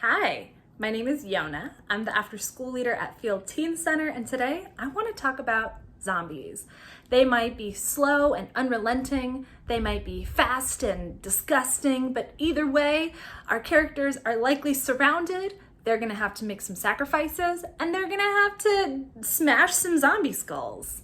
Hi, my name is Yona. I'm the after school leader at Field Teen Center, and today I want to talk about zombies. They might be slow and unrelenting, they might be fast and disgusting, but either way, our characters are likely surrounded. They're gonna have to make some sacrifices, and they're gonna have to smash some zombie skulls.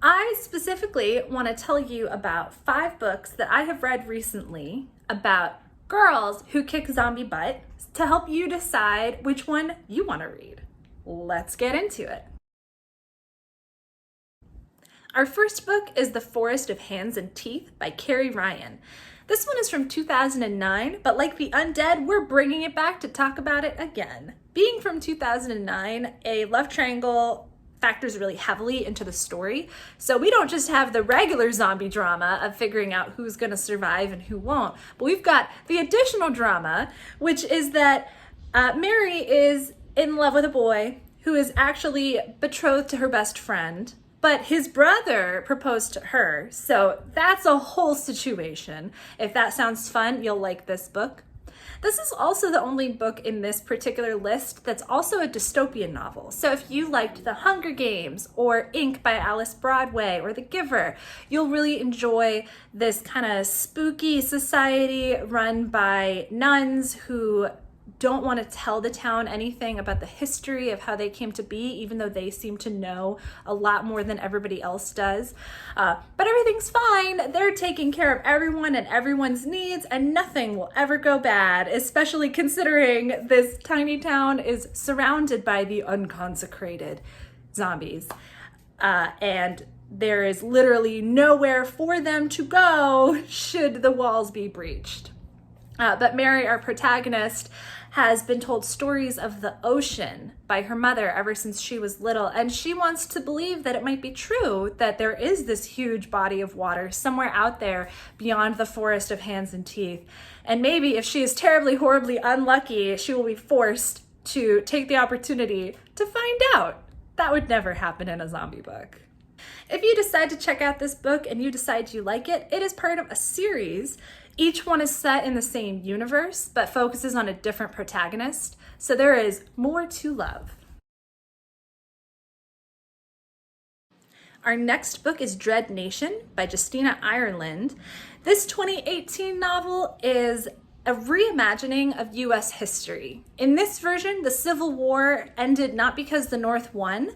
I specifically want to tell you about 5 books that I have read recently about girls who kick zombie butt to help you decide which one you want to read. Let's get into it. Our first book is The Forest of Hands and Teeth by Carrie Ryan. This one is from 2009, but like The Undead, we're bringing it back to talk about it again. Being from 2009, a love triangle factors really heavily into the story. So we don't just have the regular zombie drama of figuring out who's going to survive and who won't, but we've got the additional drama, which is that Mary is in love with a boy who is actually betrothed to her best friend, but his brother proposed to her. So that's a whole situation. If that sounds fun, you'll like this book. This is also the only book in this particular list that's also a dystopian novel. So if you liked The Hunger Games or Ink by Alice Broadway or The Giver, you'll really enjoy this kind of spooky society run by nuns who don't want to tell the town anything about the history of how they came to be, even though they seem to know a lot more than everybody else does. But everything's fine. They're taking care of everyone and everyone's needs, and nothing will ever go bad, especially considering this tiny town is surrounded by the unconsecrated zombies. And there is literally nowhere for them to go should the walls be breached. But Mary, our protagonist, has been told stories of the ocean by her mother ever since she was little, and she wants to believe that it might be true that there is this huge body of water somewhere out there beyond the forest of hands and teeth. And maybe if she is terribly, horribly unlucky, she will be forced to take the opportunity to find out. That would never happen in a zombie book. If you decide to check out this book and you decide you like it, it is part of a series. Each one is set in the same universe, but focuses on a different protagonist, so there is more to love. Our next book is Dread Nation by Justina Ireland. This 2018 novel is a reimagining of US history. In this version, the Civil War ended not because the North won,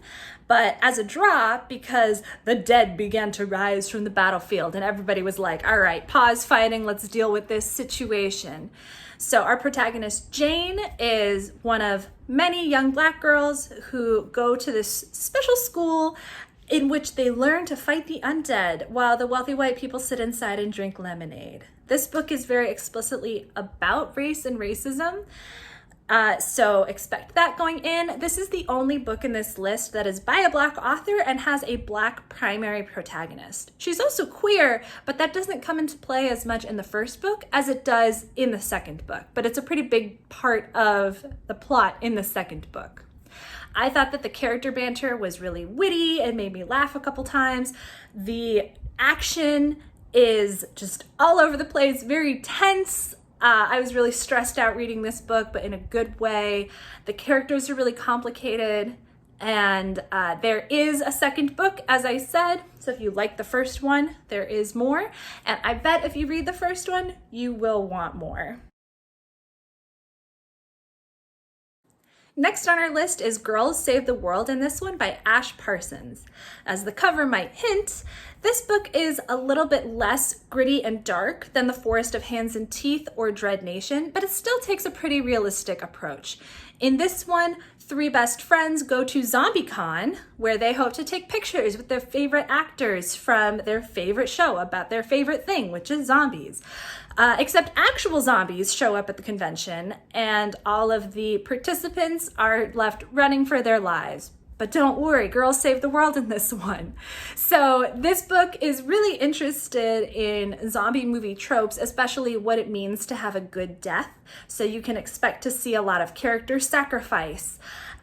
but as a draw because the dead began to rise from the battlefield and everybody was like, all right, pause fighting, let's deal with this situation. So our protagonist, Jane, is one of many young Black girls who go to this special school in which they learn to fight the undead while the wealthy white people sit inside and drink lemonade. This book is very explicitly about race and racism, so expect that going in. This is the only book in this list that is by a Black author and has a Black primary protagonist. She's also queer, but that doesn't come into play as much in the first book as it does in the second book, but it's a pretty big part of the plot in the second book. I thought that the character banter was really witty and made me laugh a couple times. The action is just all over the place, very tense. I was really stressed out reading this book, but in a good way. The characters are really complicated, and there is a second book, as I said. So if you like the first one, there is more. And I bet if you read the first one, you will want more. Next on our list is Girls Save the World, and this one by Ash Parsons. As the cover might hint, this book is a little bit less gritty and dark than The Forest of Hands and Teeth or Dread Nation, but it still takes a pretty realistic approach. In this one, 3 best friends go to ZombieCon, where they hope to take pictures with their favorite actors from their favorite show about their favorite thing, which is zombies. Except actual zombies show up at the convention, and all of the participants are left running for their lives. But don't worry, girls save the world in this one. So this book is really interested in zombie movie tropes, especially what it means to have a good death. So you can expect to see a lot of character sacrifice.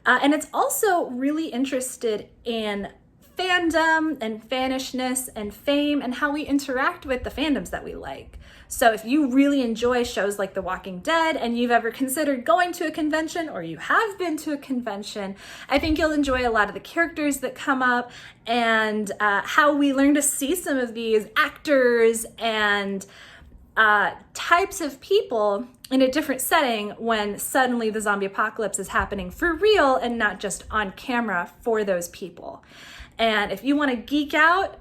And it's also really interested in fandom and fanishness and fame and how we interact with the fandoms that we like. So if you really enjoy shows like The Walking Dead and you've ever considered going to a convention or you have been to a convention, I think you'll enjoy a lot of the characters that come up and how we learn to see some of these actors and types of people in a different setting when suddenly the zombie apocalypse is happening for real and not just on camera for those people. And if you want to geek out,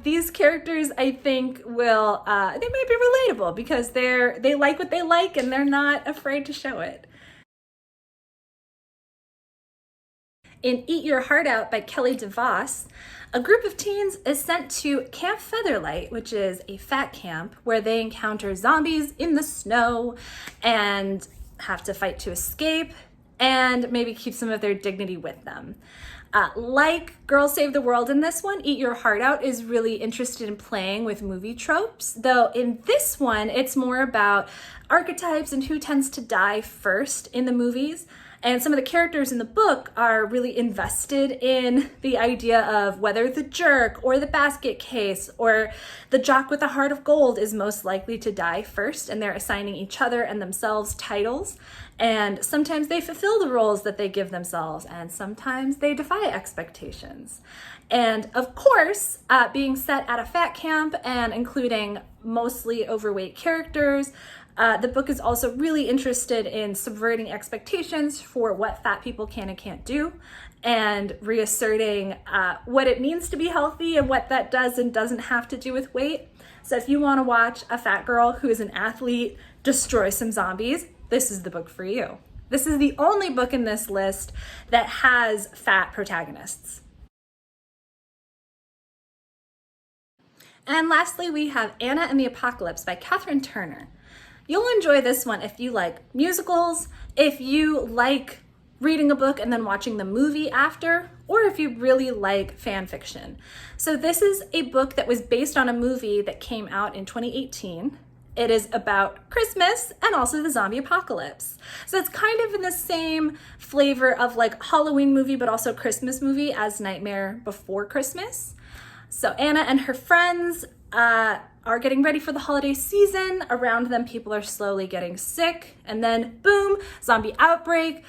these characters, I think, will, they might be relatable because they like what they like and they're not afraid to show it. In Eat Your Heart Out by Kelly deVos, a group of teens is sent to Camp Featherlight, which is a fat camp where they encounter zombies in the snow and have to fight to escape and maybe keep some of their dignity with them. Like Girls Save the World in this one, Eat Your Heart Out is really interested in playing with movie tropes, though in this one, it's more about archetypes and who tends to die first in the movies. And some of the characters in the book are really invested in the idea of whether the jerk or the basket case or the jock with a heart of gold is most likely to die first, and they're assigning each other and themselves titles. And sometimes they fulfill the roles that they give themselves, and sometimes they defy expectations. And of course, being set at a fat camp and including mostly overweight characters, the book is also really interested in subverting expectations for what fat people can and can't do and reasserting what it means to be healthy and what that does and doesn't have to do with weight. So if you want to watch a fat girl who is an athlete destroy some zombies, this is the book for you. This is the only book in this list that has fat protagonists. And lastly, we have Anna and the Apocalypse by Katherine Turner. You'll enjoy this one if you like musicals, if you like reading a book and then watching the movie after, or if you really like fan fiction. So this is a book that was based on a movie that came out in 2018. It is about Christmas and also the zombie apocalypse. So it's kind of in the same flavor of like Halloween movie, but also Christmas movie as Nightmare Before Christmas. So Anna and her friends are getting ready for the holiday season. Around them, people are slowly getting sick. And then boom, zombie outbreak.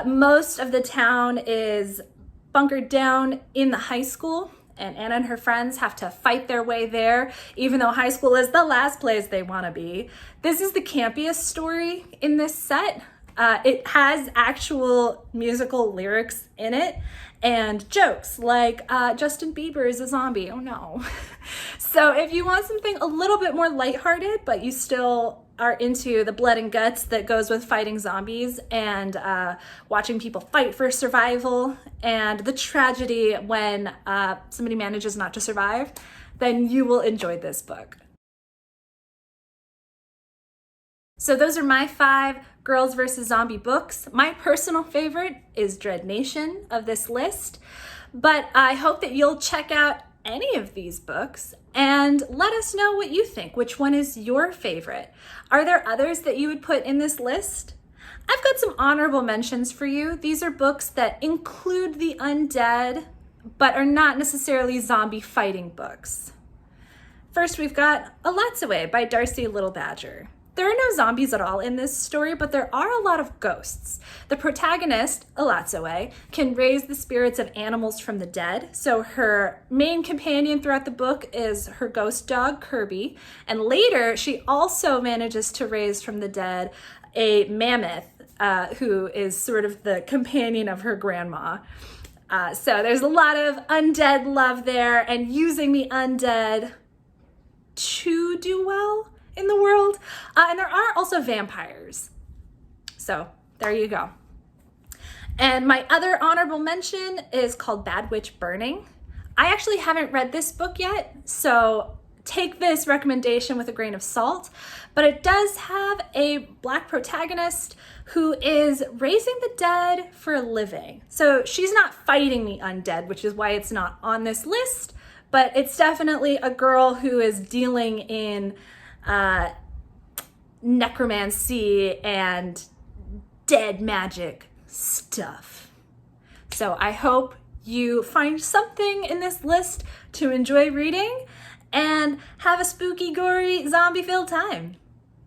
Most of the town is bunkered down in the high school. And Anna and her friends have to fight their way there, even though high school is the last place they want to be. This is the campiest story in this set. It has actual musical lyrics in it and jokes like Justin Bieber is a zombie. Oh no. So if you want something a little bit more lighthearted, but you still are into the blood and guts that goes with fighting zombies and watching people fight for survival and the tragedy when somebody manages not to survive, then you will enjoy this book. So those are my 5 Girls vs. Zombie books. My personal favorite is Dread Nation of this list, but I hope that you'll check out any of these books and let us know what you think. Which one is your favorite? Are there others that you would put in this list? I've got some honorable mentions for you. These are books that include the undead, but are not necessarily zombie fighting books. First, we've got A Lot's Away by Darcy Little Badger. There are no zombies at all in this story, but there are a lot of ghosts. The protagonist, Alatsoe, can raise the spirits of animals from the dead. So her main companion throughout the book is her ghost dog, Kirby. And later, she also manages to raise from the dead a mammoth who is sort of the companion of her grandma. So there's a lot of undead love there and using the undead to do well in the world. And there are also vampires. So there you go. And my other honorable mention is called Bad Witch Burning. I actually haven't read this book yet, so take this recommendation with a grain of salt, but it does have a Black protagonist who is raising the dead for a living. So she's not fighting the undead, which is why it's not on this list, but it's definitely a girl who is dealing in necromancy and dead magic stuff. So I hope you find something in this list to enjoy reading and have a spooky, gory, zombie-filled time.